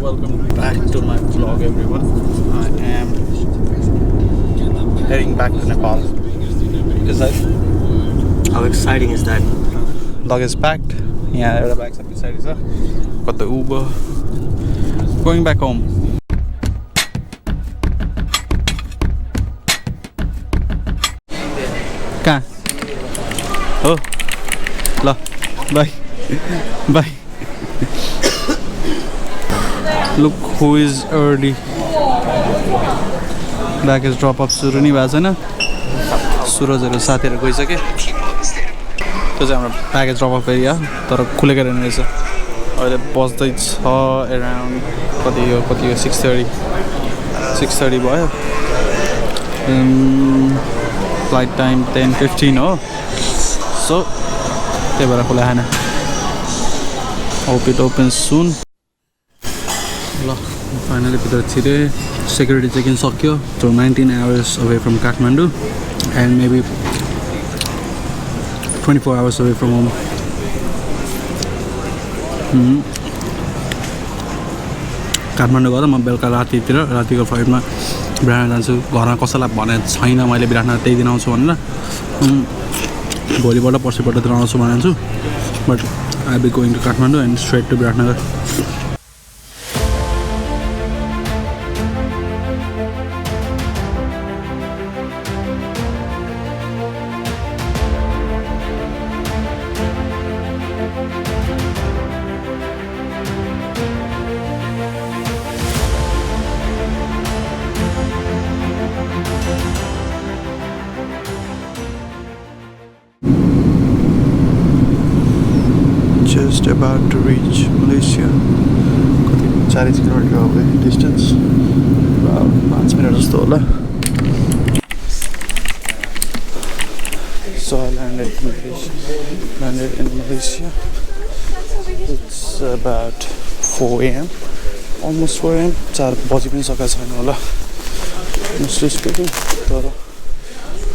welcome back to my vlog everyone. I am heading back to Nepal. Is that? How exciting is that? Luggage packed. Yeah, the bags up beside is got the Uber. Going back home. Ka? Oh. La. Bye. Bye. Look who is early. Baggage drop off सुरु नै भएको छैन. सुरजहरु साथीहरु गइसके. त्यो चाहिँ हाम्रो package drop of area तर खुलेको रहेन रहेछ. अहिले बस्दै छ अराउन्ड कति हो 6:30 भयो. फ्लाइट टाइम 10:15 हो. सो त्यही भएर खुला छैन. होप इट ओपन्स सुन. ल फाइनली भित्र छिरे. Security check-in सक्यो. So 19 hours away from Kathmandu and maybe 24 hours away from home. Kathmandu गएर म बेलुका रातिको फ्लाइटमा विराटनगर जान्छु. घरमा कसैलाई भने छैन मैले विराटनगर त्यही दिन आउँछु भनेर. भोलिबाट पर्सिपल्टतिर आउँछु भनेको छु. But I be going to Kathmandu and straight to Biratnagar. Just about to reach Malaysia. 40 kilometer away distance. About 5 minutes जस्तो होला. So I landed in Malaysia. It's about 4 a.m. Almost 4 a.m. 4 बजी पनि सकेको छैन होला. Mostly speaking, तर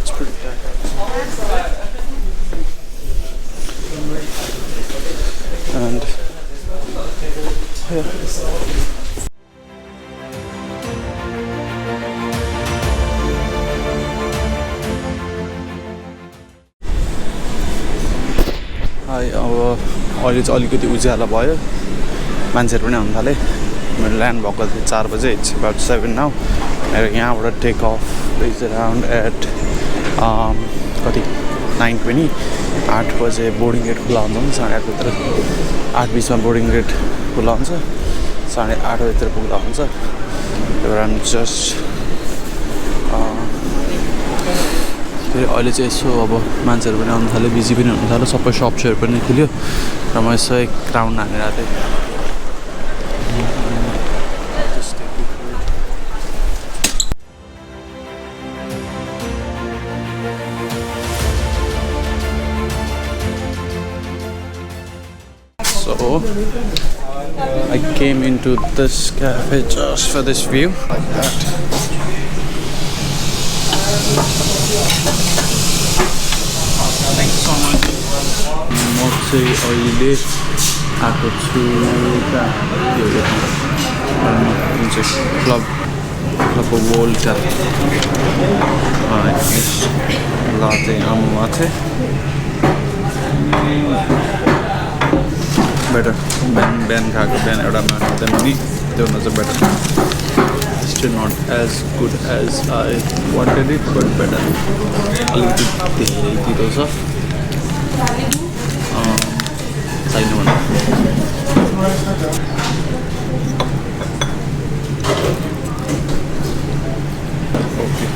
it's pretty tight. And yeah. Hi, अहिले चाहिँ अलिकति उज्यालो भयो. मान्छेहरू पनि आउनु थाले. मैले ल्यान्ड भएको थियो 4 बजे. It's about 7 now. मेरो यहाँबाट take off is around at कति 9:20. 8 बजे बोर्डिङ गेट खुला हुन्छ. 8:30 भित्र 8:20 बोर्डिङ गेट खुला हुन्छ. 8:30 भित्र पुग्दा हुन्छ. त्यही भएर जस्ट फेरि अहिले चाहिँ यसो अब मान्छेहरू पनि आउनु थाल्यो. बिजी पनि हुनु थाल्यो. सबै सप्सहरू पनि खुल्यो र म यसो एक राउन्ड हानेर थिएँ. So I came into this cafe just for this view like that. Thanks so much. Mochi oily aku chuta club volta. Latte latte. Better Ben खाएको बिहान एउटा मान्दैन नि त्यो हुन चाहिँ better. Still not as good as I wanted it, but better. अलिकति धेरै पिरो छ. छैन भन्दा okay.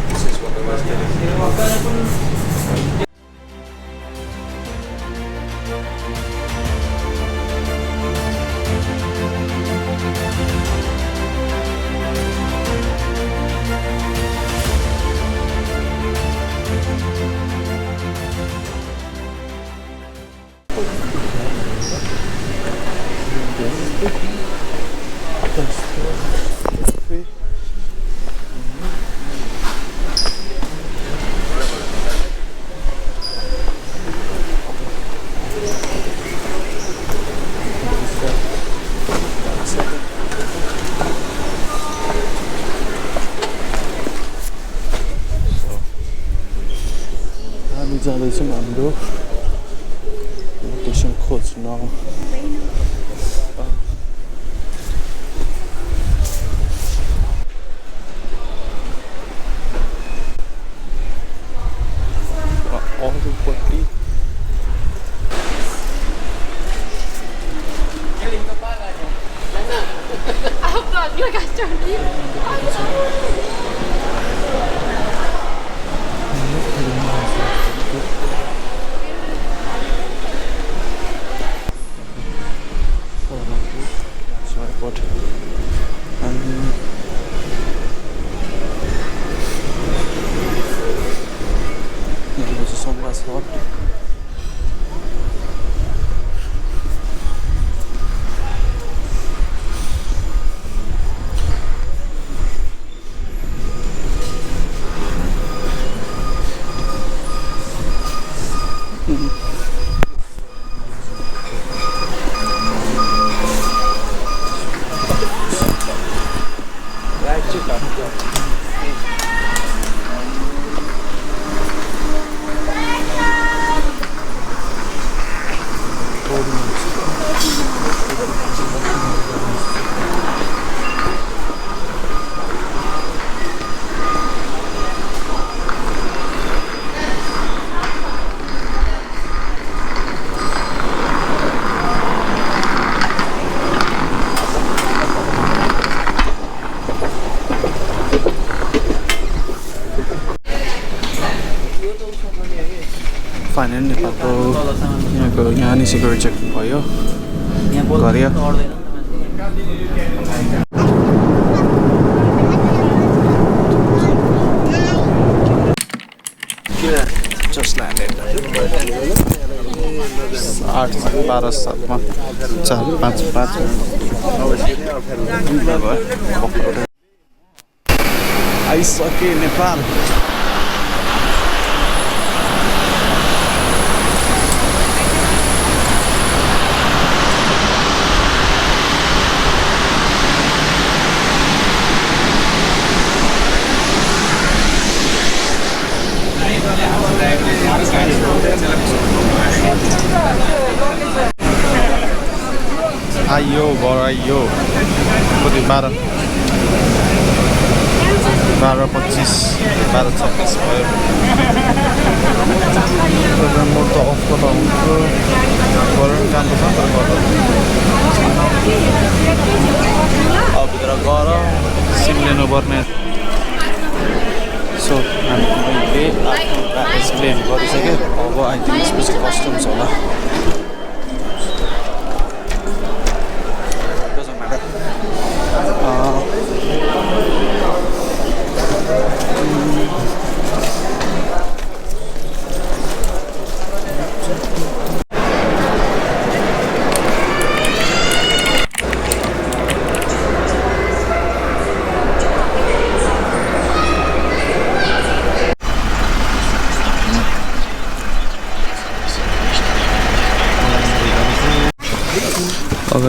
This is what I was telling you. मेरो लोकेसन खोज्न अरूपट्टि फाइनल नेपालको यहाँ नि सिक्युरिटी चेक भयो गर्यो जस्ट ल्यान्डेड 8:12 4-5 आइसके नेपाल आइयो घर आइयो कति 12:25 12:26 भयो मोड त अफ गर्दा हुन्थ्यो गरेर जानु छ तर अब भित्र गएर सिम लिनुपर्ने सो हामीले आफ्नो ब्यागेज क्लेम गरिसक्यो अब आई थिङ्क यसपछि कस्टम्स होला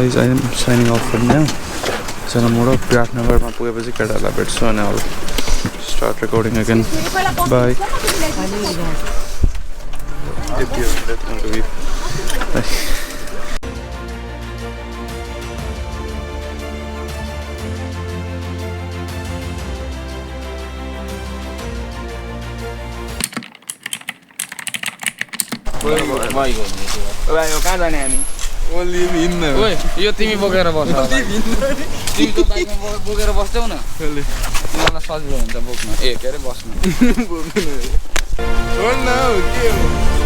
guys, I am signing off for now. So tomorrow Viratnagar ma pugeपछि केटाहरुलाई भेट्छु अनि I'll start recording again. Bye. Bye. यो कहाँ जाने हामी ओन्ली भिन्न ओइ यो तिमी बोकेर बस तिमी त बाइकमा बोकेर बस्छौ न मलाई सजिलो हुन्छ बोक्न ए के अरे बस्नु बोक्नु हो न के हो